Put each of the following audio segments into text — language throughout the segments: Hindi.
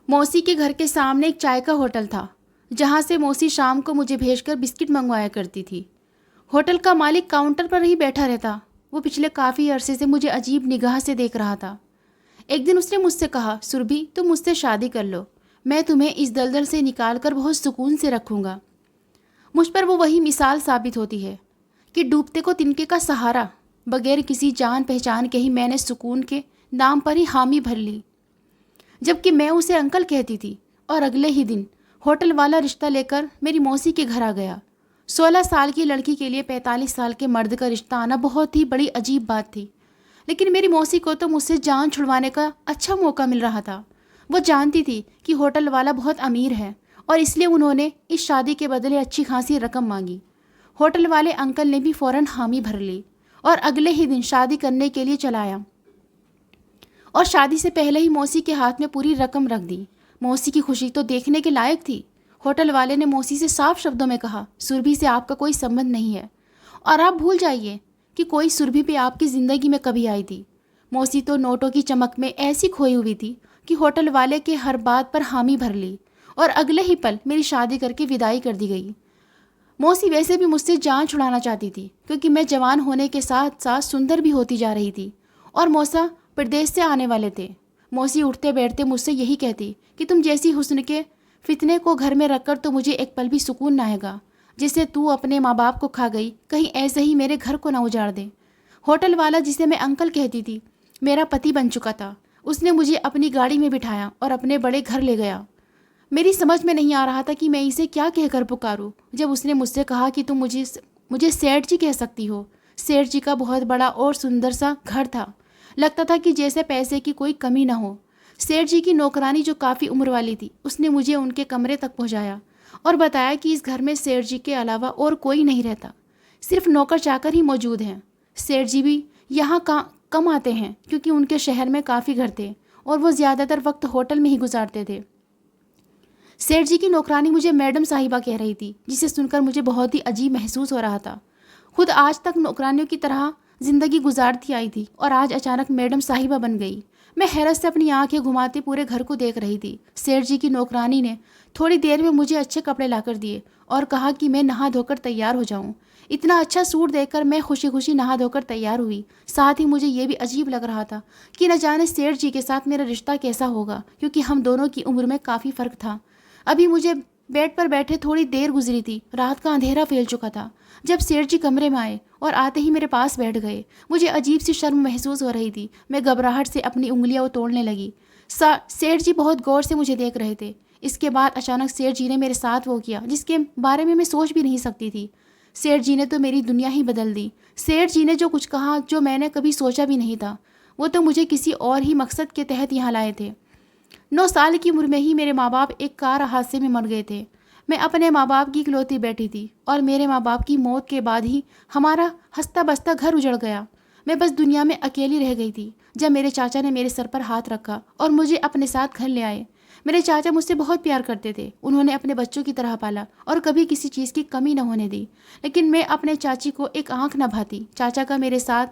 मौसी के घर के सामने एक चाय का होटल था, जहाँ से मौसी शाम को मुझे भेजकर बिस्किट मंगवाया करती थी। होटल का मालिक काउंटर पर ही बैठा रहता। वो पिछले काफ़ी अरसे से मुझे अजीब निगाह से देख रहा था। एक दिन उसने मुझसे कहा, सुरभि तुम मुझसे शादी कर लो, मैं तुम्हें इस दलदल से निकाल कर बहुत सुकून से रखूँगा। मुझ पर वो वही मिसाल साबित होती है कि डूबते को तिनके का सहारा, बगैर किसी जान पहचान के ही मैंने सुकून के नाम पर ही हामी भर ली, जबकि मैं उसे अंकल कहती थी। और अगले ही दिन होटल वाला रिश्ता लेकर मेरी मौसी के घर आ गया। 16 साल की लड़की के लिए 45 साल के मर्द का रिश्ता आना बहुत ही बड़ी अजीब बात थी, लेकिन मेरी मौसी को तो मुझसे जान छुड़वाने का अच्छा मौका मिल रहा था। वो जानती थी कि होटल वाला बहुत अमीर है और इसलिए उन्होंने इस शादी के बदले अच्छी खासी रकम मांगी। होटल वाले अंकल ने भी फ़ौरन हामी भर ली और अगले ही दिन शादी करने के लिए चलाया और शादी से पहले ही मौसी के हाथ में पूरी रकम रख दी। मौसी की खुशी तो देखने के लायक थी। होटल वाले ने मौसी से साफ शब्दों में कहा, सुरभि से आपका कोई संबंध नहीं है और आप भूल जाइए कि कोई सुरभि भी आपकी ज़िंदगी में कभी आई थी। मौसी तो नोटों की चमक में ऐसी खोई हुई थी कि होटल वाले के हर बात पर हामी भर ली और अगले ही पल मेरी शादी करके विदाई कर दी गई। मौसी वैसे भी मुझसे जान छुड़ाना चाहती थी, क्योंकि मैं जवान होने के साथ साथ सुंदर भी होती जा रही थी और मौसा प्रदेश से आने वाले थे। मौसी उठते बैठते मुझसे यही कहती कि तुम जैसी हुस्न के फितने को घर में रखकर तो मुझे एक पल भी सुकून ना आएगा। जिससे तू अपने माँ बाप को खा गई, कहीं ऐसे ही मेरे घर को ना उजाड़ दे। होटल वाला, जिसे मैं अंकल कहती थी, मेरा पति बन चुका था। उसने मुझे अपनी गाड़ी में बिठाया और अपने बड़े घर ले गया। मेरी समझ में नहीं आ रहा था कि मैं इसे क्या कहकर पुकारूं, जब उसने मुझसे कहा कि तुम मुझे सेठ जी कह सकती हो। सेठ जी का बहुत बड़ा और सुंदर सा घर था। लगता था कि जैसे पैसे की कोई कमी ना हो। सेठ जी की नौकरानी, जो काफ़ी उम्र वाली थी, उसने मुझे उनके कमरे तक पहुंचाया और बताया कि इस घर में सेठ जी के अलावा और कोई नहीं रहता, सिर्फ नौकर चाकर ही मौजूद हैं। सेठ जी भी यहाँ कम आते हैं, क्योंकि उनके शहर में काफ़ी घर थे और वो ज़्यादातर वक्त होटल में ही गुजारते थे। सेठ जी की नौकरानी मुझे मैडम साहिबा कह रही थी, जिसे सुनकर मुझे बहुत ही अजीब महसूस हो रहा था। खुद आज तक नौकरानियों की तरह ज़िंदगी गुजारती आई थी और आज अचानक मैडम साहिबा बन गई। मैं हैरत से अपनी आंखें घुमाते पूरे घर को देख रही थी। सेठ जी की नौकरानी ने थोड़ी देर में मुझे अच्छे कपड़े लाकर दिए और कहा कि मैं नहा धोकर तैयार हो जाऊं। इतना अच्छा सूट देखकर मैं खुशी खुशी नहा धोकर तैयार हुई। साथ ही मुझे ये भी अजीब लग रहा था कि न जाने सेठ जी के साथ मेरा रिश्ता कैसा होगा, क्योंकि हम दोनों की उम्र में काफ़ी फ़र्क था। अभी मुझे बेड पर बैठे थोड़ी देर गुजरी थी। रात का अंधेरा फैल चुका था जब सेठ जी कमरे में आए और आते ही मेरे पास बैठ गए। मुझे अजीब सी शर्म महसूस हो रही थी। मैं घबराहट से अपनी उंगलियां तोड़ने लगी। सेठ जी बहुत गौर से मुझे देख रहे थे। इसके बाद अचानक सेठ जी ने मेरे साथ वो किया जिसके बारे में मैं सोच भी नहीं सकती थी। सेठ जी ने तो मेरी दुनिया ही बदल दी। सेठ जी ने जो कुछ कहा, जो मैंने कभी सोचा भी नहीं था, वो तो मुझे किसी और ही मकसद के तहत यहाँ लाए थे। 9 साल की उम्र में ही मेरे माँ बाप एक कार हादसे में मर गए थे। मैं अपने माँ बाप की इकलौती बेटी थी और मेरे माँ बाप की मौत के बाद ही हमारा हंसता बसता घर उजड़ गया। मैं बस दुनिया में अकेली रह गई थी जब मेरे चाचा ने मेरे सर पर हाथ रखा और मुझे अपने साथ घर ले आए। मेरे चाचा मुझसे बहुत प्यार करते थे। उन्होंने अपने बच्चों की तरह पाला और कभी किसी चीज़ की कमी न होने दी। लेकिन मैं अपने चाची को एक आंख न भाती। चाचा का मेरे साथ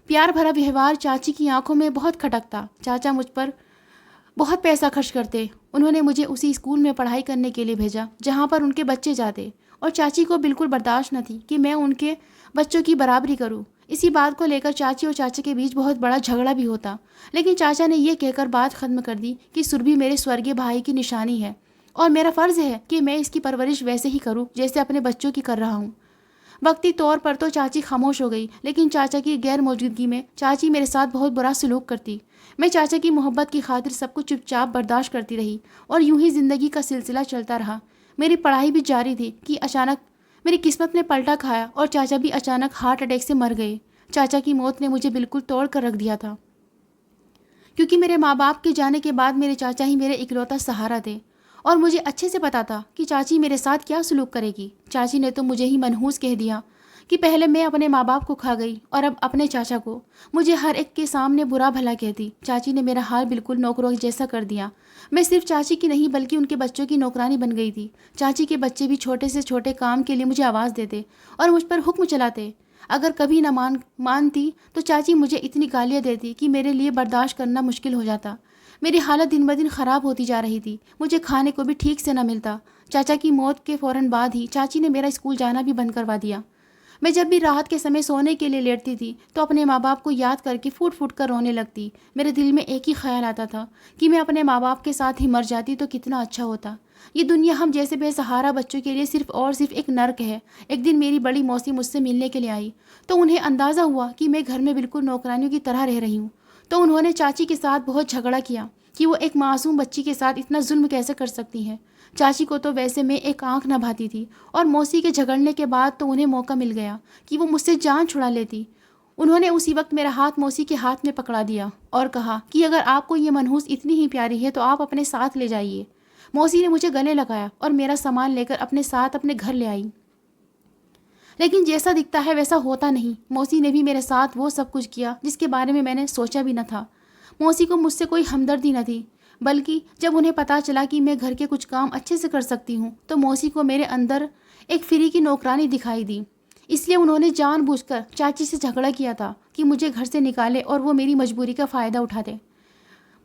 प्यार भरा व्यवहार चाची की आंखों में बहुत खटकता। चाचा मुझ पर बहुत पैसा खर्च करते। उन्होंने मुझे उसी स्कूल में पढ़ाई करने के लिए भेजा जहाँ पर उनके बच्चे जाते, और चाची को बिल्कुल बर्दाश्त न थी कि मैं उनके बच्चों की बराबरी करूँ। इसी बात को लेकर चाची और चाचा के बीच बहुत बड़ा झगड़ा भी होता, लेकिन चाचा ने यह कहकर बात खत्म कर दी कि सुरभि मेरे स्वर्गीय भाई की निशानी है और मेरा फ़र्ज़ है कि मैं इसकी परवरिश वैसे ही करूँ जैसे अपने बच्चों की कर रहा हूँ। वक्ती तौर पर तो चाची खामोश हो गई, लेकिन चाचा की गैर मौजूदगी में चाची मेरे साथ बहुत बुरा सलूक करती। मैं चाचा की मोहब्बत की खातिर सब कुछ चुपचाप बर्दाश्त करती रही और यूं ही ज़िंदगी का सिलसिला चलता रहा। मेरी पढ़ाई भी जारी थी कि अचानक मेरी किस्मत ने पलटा खाया और चाचा भी अचानक हार्ट अटैक से मर गए। चाचा की मौत ने मुझे बिल्कुल तोड़ कर रख दिया था, क्योंकि मेरे माँ बाप के जाने के बाद मेरे चाचा ही मेरे इकलौता सहारा थे और मुझे अच्छे से पता था कि चाची मेरे साथ क्या सलूक करेगी। चाची ने तो मुझे ही मनहूस कह दिया कि पहले मैं अपने माँ बाप को खा गई और अब अपने चाचा को। मुझे हर एक के सामने बुरा भला कहती। चाची ने मेरा हाल बिल्कुल नौकरों जैसा कर दिया। मैं सिर्फ चाची की नहीं बल्कि उनके बच्चों की नौकरानी बन गई थी। चाची के बच्चे भी छोटे से छोटे काम के लिए मुझे आवाज़ देते और मुझ पर हुक्म चलाते। अगर कभी न मानती तो चाची मुझे इतनी गालियाँ देती कि मेरे लिए बर्दाश्त करना मुश्किल हो जाता। मेरी हालत दिन ब दिन ख़राब होती जा रही थी। मुझे खाने को भी ठीक से न मिलता। चाचा की मौत के फ़ौरन बाद ही चाची ने मेरा स्कूल जाना भी बंद करवा दिया। मैं जब भी रात के समय सोने के लिए लेटती थी तो अपने माँ बाप को याद करके फूट फूट कर रोने लगती। मेरे दिल में एक ही ख्याल आता था कि मैं अपने माँ बाप के साथ ही मर जाती तो कितना अच्छा होता। ये दुनिया हम जैसे बेसहारा बच्चों के लिए सिर्फ और सिर्फ एक नर्क है। एक दिन मेरी बड़ी मौसी मुझसे मिलने के लिए आई तो उन्हें अंदाज़ा हुआ कि मैं घर में बिल्कुल नौकरानियों की तरह रह रही हूँ। तो उन्होंने चाची के साथ बहुत झगड़ा किया कि वो एक मासूम बच्ची के साथ इतना जुल्म कैसे कर सकती हैं। चाची को तो वैसे में एक आंख न भाती थी और मौसी के झगड़ने के बाद तो उन्हें मौका मिल गया कि वो मुझसे जान छुड़ा लेती। उन्होंने उसी वक्त मेरा हाथ मौसी के हाथ में पकड़ा दिया और कहा कि अगर आपको ये मनहूस इतनी ही प्यारी है तो आप अपने साथ ले जाइए। मौसी ने मुझे गले लगाया और मेरा सामान लेकर अपने साथ अपने घर ले आई। लेकिन जैसा दिखता है वैसा होता नहीं। मौसी ने भी मेरे साथ वो सब कुछ किया जिसके बारे में मैंने सोचा भी न था। मौसी को मुझसे कोई हमदर्दी न थी, बल्कि जब उन्हें पता चला कि मैं घर के कुछ काम अच्छे से कर सकती हूँ तो मौसी को मेरे अंदर एक फ्री की नौकरानी दिखाई दी। इसलिए उन्होंने जानबूझकर चाची से झगड़ा किया था कि मुझे घर से निकाले और वो मेरी मजबूरी का फ़ायदा उठाते।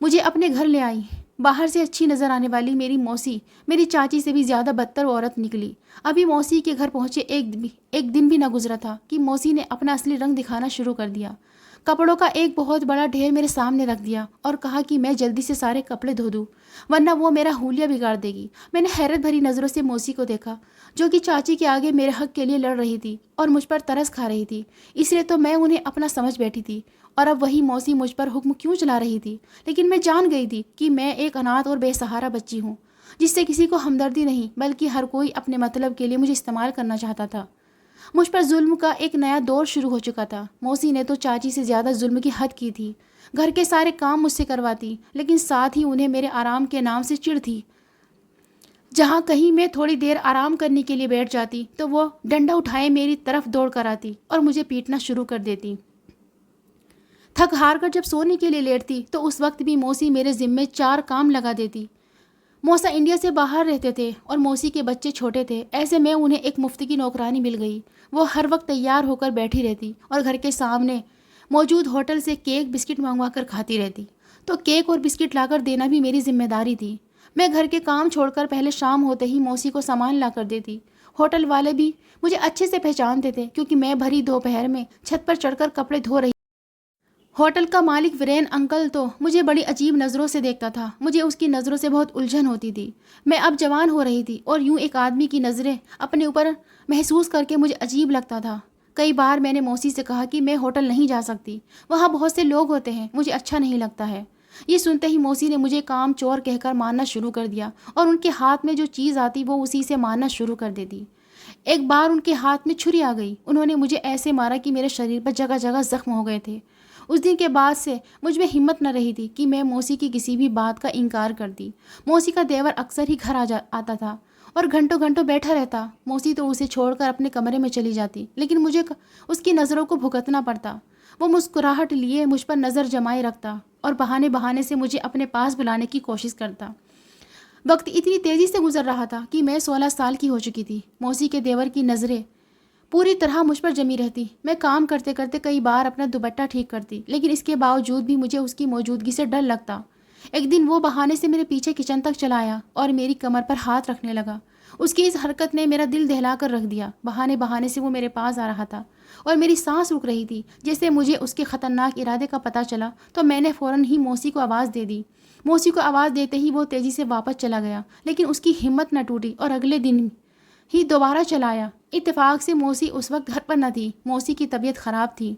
मुझे अपने घर ले आई। बाहर से अच्छी नज़र आने वाली मेरी मौसी मेरी चाची से भी ज़्यादा बदतर औरत निकली। अभी मौसी के घर पहुँचे एक दिन भी ना गुजरा था कि मौसी ने अपना असली रंग दिखाना शुरू कर दिया। कपड़ों का एक बहुत बड़ा ढेर मेरे सामने रख दिया और कहा कि मैं जल्दी से सारे कपड़े धो दूँ वरना वो मेरा हुलिया बिगाड़ देगी। मैंने हैरत भरी नज़रों से मौसी को देखा जो कि चाची के आगे मेरे हक के लिए लड़ रही थी और मुझ पर तरस खा रही थी। इसलिए तो मैं उन्हें अपना समझ बैठी थी और अब वही मौसी मुझ पर हुक्म क्यों चला रही थी। लेकिन मैं जान गई थी कि मैं एक अनाथ और बेसहारा बच्ची हूँ जिससे किसी को हमदर्दी नहीं बल्कि हर कोई अपने मतलब के लिए मुझे इस्तेमाल करना चाहता था। मुझ पर जुल्म का एक नया दौर शुरू हो चुका था। मौसी ने तो चाची से ज़्यादा जुल्म की हद की थी। घर के सारे काम मुझसे करवाती लेकिन साथ ही उन्हें मेरे आराम के नाम से चिढ़ थी। जहाँ कहीं मैं थोड़ी देर आराम करने के लिए बैठ जाती तो वो डंडा उठाए मेरी तरफ दौड़ कर आती और मुझे पीटना शुरू कर देती। थक हार कर जब सोने के लिए लेटती तो उस वक्त भी मौसी मेरे ज़िम्मे 4 काम लगा देती। मौसा इंडिया से बाहर रहते थे और मौसी के बच्चे छोटे थे। ऐसे में उन्हें एक मुफ्त की नौकरानी मिल गई। वो हर वक्त तैयार होकर बैठी रहती और घर के सामने मौजूद होटल से केक बिस्किट मंगवा कर खाती रहती। तो केक और बिस्किट लाकर देना भी मेरी जिम्मेदारी थी। मैं घर के काम छोड़कर पहले शाम होते ही मौसी को सामान ला कर देती। होटल वाले भी मुझे अच्छे से पहचानते थे क्योंकि मैं भरी दोपहर में छत पर चढ़कर कपड़े धो रही। होटल का मालिक वीरेन अंकल तो मुझे बड़ी अजीब नज़रों से देखता था। मुझे उसकी नज़रों से बहुत उलझन होती थी। मैं अब जवान हो रही थी और यूं एक आदमी की नज़रें अपने ऊपर महसूस करके मुझे अजीब लगता था। कई बार मैंने मौसी से कहा कि मैं होटल नहीं जा सकती, वहाँ बहुत से लोग होते हैं, मुझे अच्छा नहीं लगता है। ये सुनते ही मौसी ने मुझे काम चोर कहकर मारना शुरू कर दिया और उनके हाथ में जो चीज़ आती वो उसी से मारना शुरू कर देती। एक बार उनके हाथ में छुरी आ गई। उन्होंने मुझे ऐसे मारा कि मेरे शरीर पर जगह जगह जख्म हो गए थे। उस दिन के बाद से मुझ में हिम्मत न रही थी कि मैं मौसी की किसी भी बात का इनकार करती। मौसी का देवर अक्सर ही घर आता था और घंटों घंटों बैठा रहता। मौसी तो उसे छोड़कर अपने कमरे में चली जाती लेकिन मुझे उसकी नज़रों को भुगतना पड़ता। वो मुस्कुराहट लिए मुझ पर नज़र जमाए रखता और बहाने बहाने से मुझे अपने पास बुलाने की कोशिश करता। वक्त इतनी तेज़ी से गुजर रहा था कि मैं 16 साल की हो चुकी थी। मौसी के देवर की नज़रें पूरी तरह मुझ पर जमी रहती। मैं काम करते करते कई बार अपना दुपट्टा ठीक करती लेकिन इसके बावजूद भी मुझे उसकी मौजूदगी से डर लगता। एक दिन वो बहाने से मेरे पीछे किचन तक चला आया और मेरी कमर पर हाथ रखने लगा। उसकी इस हरकत ने मेरा दिल दहला कर रख दिया। बहाने बहाने से वो मेरे पास आ रहा था और मेरी सांस रुक रही थी। जैसे मुझे उसके ख़तरनाक इरादे का पता चला तो मैंने फ़ौरन ही मौसी को आवाज़ दे दी। मौसी को आवाज़ देते ही वो तेज़ी से वापस चला गया लेकिन उसकी हिम्मत न टूटी और अगले दिन ही दोबारा चला आया। इत्तेफाक से मौसी उस वक्त घर पर न थी। मौसी की तबीयत ख़राब थी,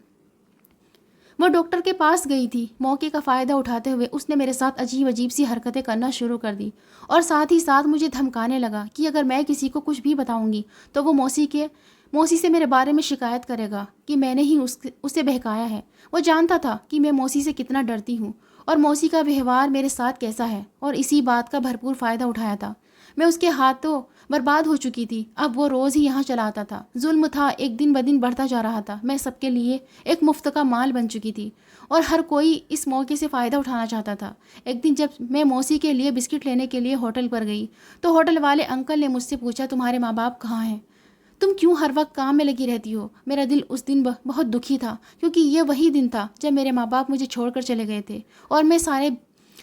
वो डॉक्टर के पास गई थी। मौके का फ़ायदा उठाते हुए उसने मेरे साथ अजीब अजीब सी हरकतें करना शुरू कर दी और साथ ही साथ मुझे धमकाने लगा कि अगर मैं किसी को कुछ भी बताऊंगी तो वो मौसी से मेरे बारे में शिकायत करेगा कि मैंने ही उसे बहकाया है। वो जानता था कि मैं मौसी से कितना डरती हूँ और मौसी का व्यवहार मेरे साथ कैसा है और इसी बात का भरपूर फ़ायदा उठाया था। मैं उसके हाथों बर्बाद हो चुकी थी। अब वो रोज़ ही यहाँ चला आता था। जुल्म था, एक दिन ब दिन बढ़ता जा रहा था। मैं सबके लिए एक मुफ्त का माल बन चुकी थी और हर कोई इस मौके से फ़ायदा उठाना चाहता था। एक दिन जब मैं मौसी के लिए बिस्किट लेने के लिए होटल पर गई तो होटल वाले अंकल ने मुझसे पूछा, तुम्हारे माँ बाप कहाँ हैं? तुम क्यों हर वक्त काम में लगी रहती हो? मेरा दिल उस दिन बहुत दुखी था क्योंकि ये वही दिन था जब मेरे माँ बाप मुझे छोड़कर चले गए थे और मैं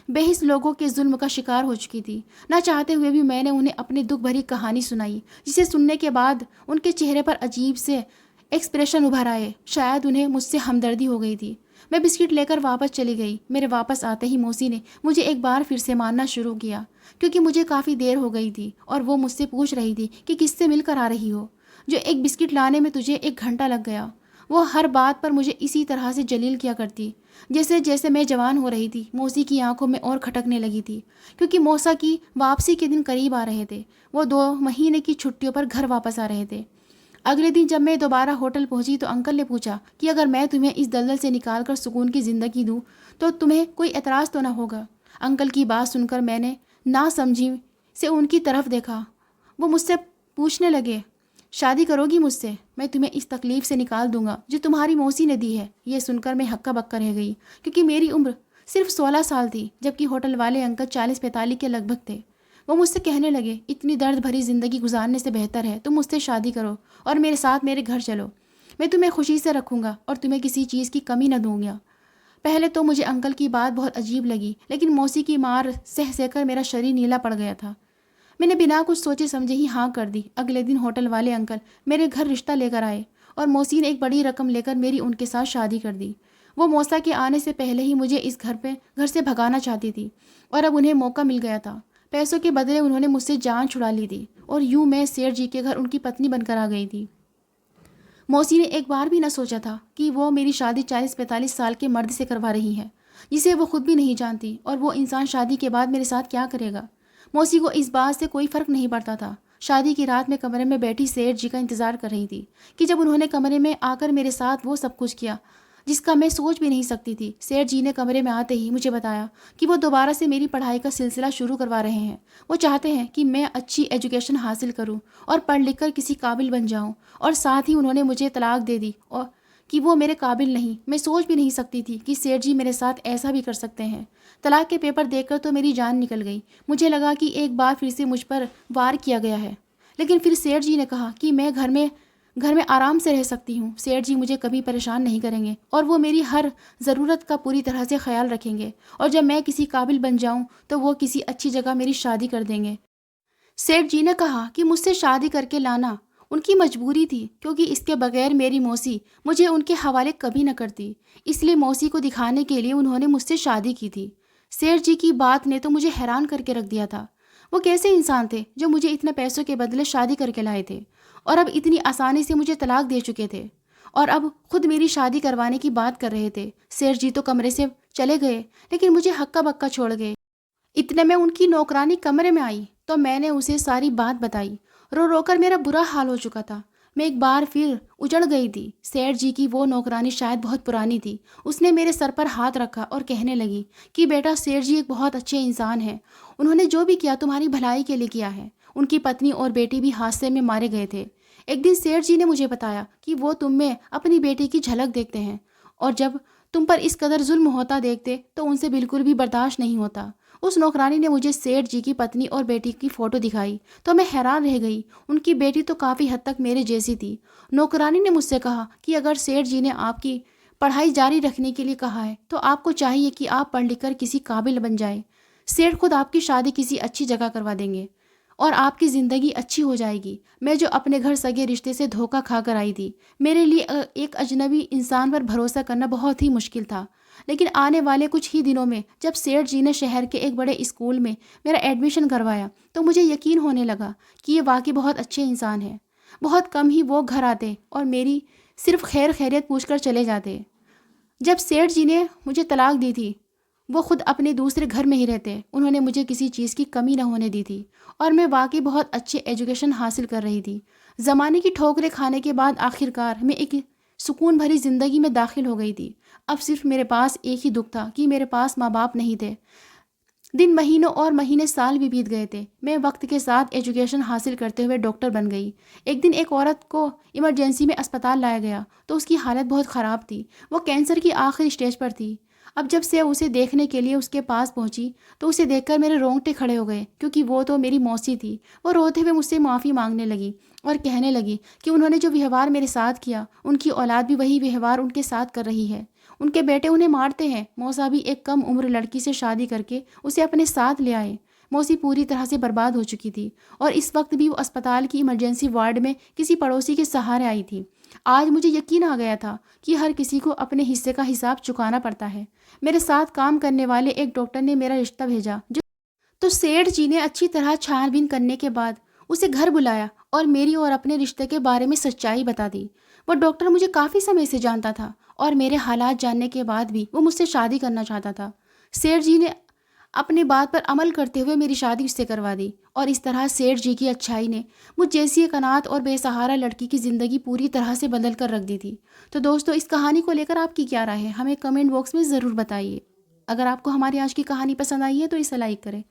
बेहिस लोगों के जुल्म का शिकार हो चुकी थी। ना चाहते हुए भी मैंने उन्हें अपनी दुख भरी कहानी सुनाई, जिसे सुनने के बाद उनके चेहरे पर अजीब से एक्सप्रेशन उभर आए। शायद उन्हें मुझसे हमदर्दी हो गई थी। मैं बिस्किट लेकर वापस चली गई। मेरे वापस आते ही मौसी ने मुझे एक बार फिर से मारना शुरू किया, क्योंकि मुझे काफ़ी देर हो गई थी और वो मुझसे पूछ रही थी कि किससे मिलकर आ रही हो, जो एक बिस्किट लाने में तुझे 1 घंटा लग गया। वो हर बात पर मुझे इसी तरह से जलील किया करती। जैसे जैसे मैं जवान हो रही थी, मौसी की आंखों में और खटकने लगी थी, क्योंकि मौसा की वापसी के दिन करीब आ रहे थे। वो 2 महीने की छुट्टियों पर घर वापस आ रहे थे। अगले दिन जब मैं दोबारा होटल पहुंची तो अंकल ने पूछा कि अगर मैं तुम्हें इस दलदल से निकाल कर सुकून की ज़िंदगी दूं तो तुम्हें कोई एतराज़ तो ना होगा। अंकल की बात सुनकर मैंने ना समझी से उनकी तरफ देखा। वो मुझसे पूछने लगे, शादी करोगी मुझसे? मैं तुम्हें इस तकलीफ़ से निकाल दूंगा जो तुम्हारी मौसी ने दी है। ये सुनकर मैं हक्का बक्का रह गई, क्योंकि मेरी उम्र सिर्फ 16 साल थी, जबकि होटल वाले अंकल 40-45 के लगभग थे। वो मुझसे कहने लगे, इतनी दर्द भरी ज़िंदगी गुजारने से बेहतर है तुम मुझसे शादी करो और मेरे साथ मेरे घर चलो। मैं तुम्हें खुशी से रखूँगा और तुम्हें किसी चीज़ की कमी न दूंगा। पहले तो मुझे अंकल की बात बहुत अजीब लगी, लेकिन मौसी की मार सह सहकर मेरा शरीर नीला पड़ गया था। मैंने बिना कुछ सोचे समझे ही हाँ कर दी। अगले दिन होटल वाले अंकल मेरे घर रिश्ता लेकर आए और मौसी ने एक बड़ी रकम लेकर मेरी उनके साथ शादी कर दी। वो मौसा के आने से पहले ही मुझे इस घर से भगाना चाहती थी और अब उन्हें मौका मिल गया था। पैसों के बदले उन्होंने मुझसे जान छुड़ा ली थी और यूं मैं सेठ जी के घर उनकी पत्नी बनकर आ गई थी। मौसी ने एक बार भी न सोचा था कि वो मेरी शादी 40-45 साल के मर्द से करवा रही है, जिसे वो खुद भी नहीं जानती, और वो इंसान शादी के बाद मेरे साथ क्या करेगा। मौसी को इस बात से कोई फ़र्क नहीं पड़ता था। शादी की रात में कमरे में बैठी सेठ जी का इंतज़ार कर रही थी कि जब उन्होंने कमरे में आकर मेरे साथ वो सब कुछ किया जिसका मैं सोच भी नहीं सकती थी। सेठ जी ने कमरे में आते ही मुझे बताया कि वो दोबारा से मेरी पढ़ाई का सिलसिला शुरू करवा रहे हैं। वो चाहते हैं कि मैं अच्छी एजुकेशन हासिल करूं और पढ़ लिख कर किसी काबिल बन जाऊं, और साथ ही उन्होंने मुझे तलाक दे दी और कि वो मेरे काबिल नहीं। मैं सोच भी नहीं सकती थी कि सेठ जी मेरे साथ ऐसा भी कर सकते हैं। तलाक के पेपर देखकर तो मेरी जान निकल गई। मुझे लगा कि एक बार फिर से मुझ पर वार किया गया है, लेकिन फिर सेठ जी ने कहा कि मैं घर में आराम से रह सकती हूँ। सेठ जी मुझे कभी परेशान नहीं करेंगे और वो मेरी हर ज़रूरत का पूरी तरह से ख्याल रखेंगे, और जब मैं किसी काबिल बन जाऊँ तो वो किसी अच्छी जगह मेरी शादी कर देंगे। सेठ जी ने कहा कि मुझसे शादी करके लाना उनकी मजबूरी थी, क्योंकि इसके बगैर मेरी मौसी मुझे उनके हवाले कभी न करती। इसलिए मौसी को दिखाने के लिए उन्होंने मुझसे शादी की थी। सेठ जी की बात ने तो मुझे हैरान करके रख दिया था। वो कैसे इंसान थे जो मुझे इतने पैसों के बदले शादी करके लाए थे और अब इतनी आसानी से मुझे तलाक दे चुके थे, और अब खुद मेरी शादी करवाने की बात कर रहे थे। सेठ जी तो कमरे से चले गए, लेकिन मुझे हक्का बक्का छोड़ गए। इतने में उनकी नौकरानी कमरे में आई तो मैंने उसे सारी बात बताई। रो रो कर मेरा बुरा हाल हो चुका था। मैं एक बार फिर उजड़ गई थी। सेठ जी की वो नौकरानी शायद बहुत पुरानी थी। उसने मेरे सर पर हाथ रखा और कहने लगी कि बेटा, सेठ जी एक बहुत अच्छे इंसान हैं। उन्होंने जो भी किया तुम्हारी भलाई के लिए किया है। उनकी पत्नी और बेटी भी हादसे में मारे गए थे। एक दिन सेठ जी ने मुझे बताया कि वो तुम में अपनी बेटी की झलक देखते हैं, और जब तुम पर इस कदर जुल्म होता देखते तो उनसे बिल्कुल भी बर्दाश्त नहीं होता। उस नौकरानी ने मुझे सेठ जी की पत्नी और बेटी की फ़ोटो दिखाई तो मैं हैरान रह गई। उनकी बेटी तो काफ़ी हद तक मेरे जैसी थी। नौकरानी ने मुझसे कहा कि अगर सेठ जी ने आपकी पढ़ाई जारी रखने के लिए कहा है तो आपको चाहिए कि आप पढ़ लिख कर किसी काबिल बन जाए। सेठ खुद आपकी शादी किसी अच्छी जगह करवा देंगे और आपकी ज़िंदगी अच्छी हो जाएगी। मैं जो अपने घर सगे रिश्ते से धोखा खा कर आई थी, मेरे लिए एक अजनबी इंसान पर भरोसा करना बहुत ही मुश्किल था। लेकिन आने वाले कुछ ही दिनों में जब सेठ जी ने शहर के एक बड़े स्कूल में मेरा एडमिशन करवाया तो मुझे यकीन होने लगा कि ये वाकई बहुत अच्छे इंसान हैं। बहुत कम ही वो घर आते और मेरी सिर्फ खैर खैरियत पूछकर चले जाते। जब सेठ जी ने मुझे तलाक दी थी, वो खुद अपने दूसरे घर में ही रहते। उन्होंने मुझे किसी चीज़ की कमी न होने दी थी और मैं वाकई बहुत अच्छे एजुकेशन हासिल कर रही थी। ज़माने की ठोकरें खाने के बाद आखिरकार मैं एक सुकून भरी ज़िंदगी में दाखिल हो गई थी। अब सिर्फ मेरे पास एक ही दुख था कि मेरे पास माँ बाप नहीं थे। दिन महीनों और महीने साल भी बीत गए थे। मैं वक्त के साथ एजुकेशन हासिल करते हुए डॉक्टर बन गई। एक दिन एक औरत को इमरजेंसी में अस्पताल लाया गया तो उसकी हालत बहुत ख़राब थी। वो कैंसर की आखिरी स्टेज पर थी। अब जब से उसे देखने के लिए उसके पास पहुंची तो उसे देखकर मेरे रोंगटे खड़े हो गए, क्योंकि वो तो मेरी मौसी थी। वो रोते हुए मुझसे माफ़ी मांगने लगी और कहने लगी कि उन्होंने जो व्यवहार मेरे साथ किया, उनकी औलाद भी वही व्यवहार उनके साथ कर रही है। उनके बेटे उन्हें मारते हैं। मौसा भी एक कम उम्र लड़की से शादी करके उसे अपने साथ ले आए। मौसी पूरी तरह से बर्बाद हो चुकी थी और इस वक्त भी वो अस्पताल की इमरजेंसी वार्ड में किसी पड़ोसी के सहारे आई थी। आज मुझे यकीन आ गया था कि हर किसी को अपने हिस्से का हिसाब चुकाना पड़ता है। मेरे साथ काम करने वाले एक डॉक्टर ने मेरा रिश्ता भेजा तो सेठ जी ने अच्छी तरह छानबीन करने के बाद उसे घर बुलाया और मेरी और अपने रिश्ते के बारे में सच्चाई बता दी। वो डॉक्टर मुझे काफ़ी समय से जानता था और मेरे हालात जानने के बाद भी वो मुझसे शादी करना चाहता था। सेठ जी ने अपनी बात पर अमल करते हुए मेरी शादी उससे करवा दी और इस तरह सेठ जी की अच्छाई ने मुझ जैसी एक अनाथ और बेसहारा लड़की की ज़िंदगी पूरी तरह से बदल कर रख दी थी। तो दोस्तों, इस कहानी को लेकर आपकी क्या राय है, हमें कमेंट बॉक्स में ज़रूर बताइए। अगर आपको हमारी आज की कहानी पसंद आई है तो इसे लाइक करें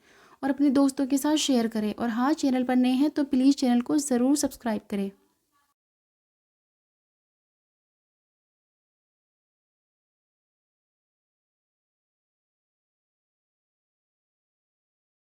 और अपने दोस्तों के साथ शेयर करें, और हाँ, चैनल पर नए हैं तो प्लीज़ चैनल को ज़रूर सब्सक्राइब करें।